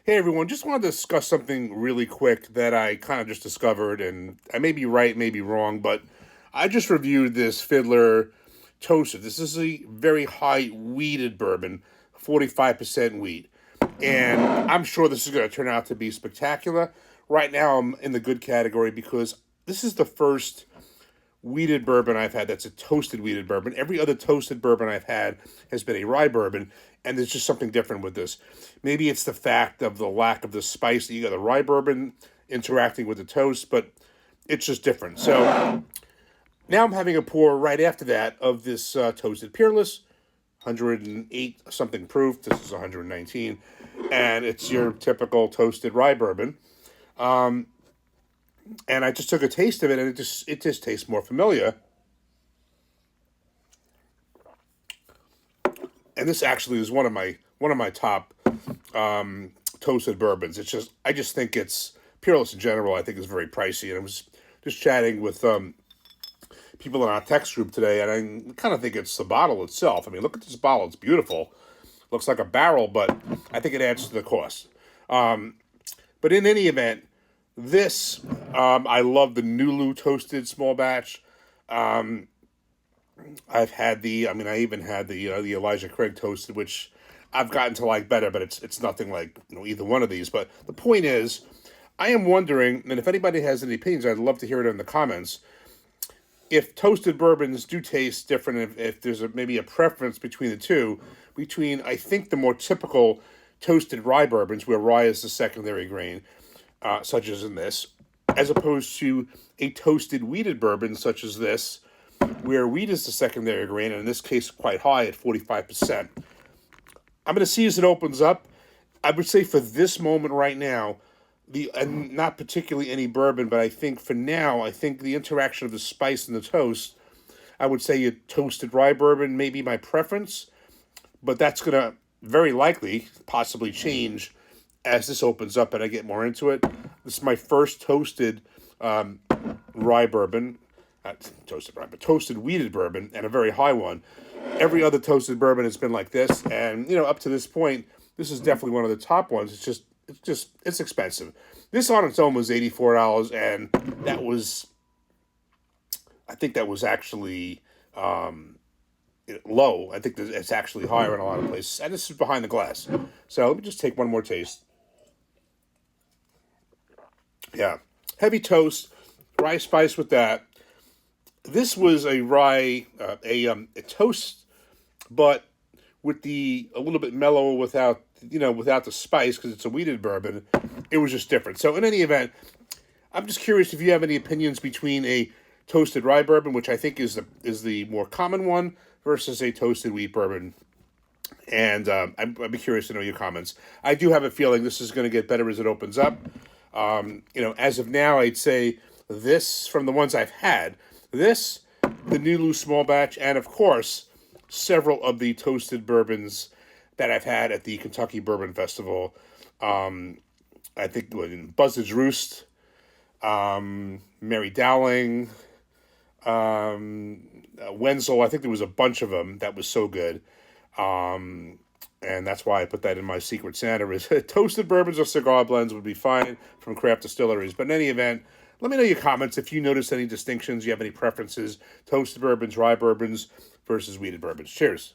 Hey everyone, just wanted to discuss something really quick that I kind of just discovered, and I may be right, may be wrong, but I just reviewed this Fiddler Toasted. This is a very high wheated bourbon, 45% wheat, and I'm sure this is going to turn out to be spectacular. Right now, I'm in the good category because this is the first wheated bourbon I've had that's a toasted wheated bourbon. Every other toasted bourbon I've had has been a rye bourbon, and there's just something different with this. Maybe it's the fact of the lack of the spice that you got the rye bourbon interacting with the toast, but it's just different. So now I'm having a pour right after that of this toasted Peerless, 108 something proof. This is 119, and it's your typical toasted rye bourbon. And I just took a taste of it, and it just tastes more familiar. And this actually is one of my top toasted bourbons. I just think it's Peerless in general. I think is very pricey, and I was just chatting with people in our text group today, and I kind of think it's the bottle itself. I mean, look at this bottle; it's beautiful. Looks like a barrel, but I think it adds to the cost. But in any event, this I love the Nulu toasted small batch. I've had I even had the Elijah Craig toasted, which I've gotten to like better, but it's nothing like either one of these. But the point is, I am wondering, and if anybody has any opinions, I'd love to hear it in the comments. If toasted bourbons do taste different, if there's maybe a preference between the two, between I think the more typical toasted rye bourbons, where rye is the secondary grain, such as in this, as opposed to a toasted wheated bourbon such as this, where wheat is the secondary grain, and in this case quite high at 45%. I'm going to see as it opens up. I would say for this moment right now, and not particularly any bourbon, but I think for now, I think the interaction of the spice and the toast, I would say a toasted rye bourbon may be my preference, but that's going to very likely possibly change as this opens up and I get more into it. This is my first toasted rye bourbon, not toasted rye, but toasted wheated bourbon, and a very high one. Every other toasted bourbon has been like this, and up to this point, this is definitely one of the top ones. It's expensive. This on its own was $84, and I think that was actually low. I think it's actually higher in a lot of places, and this is behind the glass. So let me just take one more taste. Yeah, heavy toast, rye spice with that. This was a rye, a toast, but with a little bit mellow without the spice because it's a wheated bourbon. It was just different. So in any event, I'm just curious if you have any opinions between a toasted rye bourbon, which I think is the more common one, versus a toasted wheat bourbon. And I'd be curious to know your comments. I do have a feeling this is going to get better as it opens up. As of now, I'd say this from the ones I've had. This, the Nulu small batch, and of course, several of the toasted bourbons that I've had at the Kentucky Bourbon Festival. I think in Buzzard's Roost, Mary Dowling, Wenzel. I think there was a bunch of them that was so good. And that's why I put that in my Secret Santa. Is toasted bourbons or cigar blends would be fine from craft distilleries. But in any event, let me know your comments if you notice any distinctions, you have any preferences, toasted bourbons, rye bourbons versus wheated bourbons. Cheers.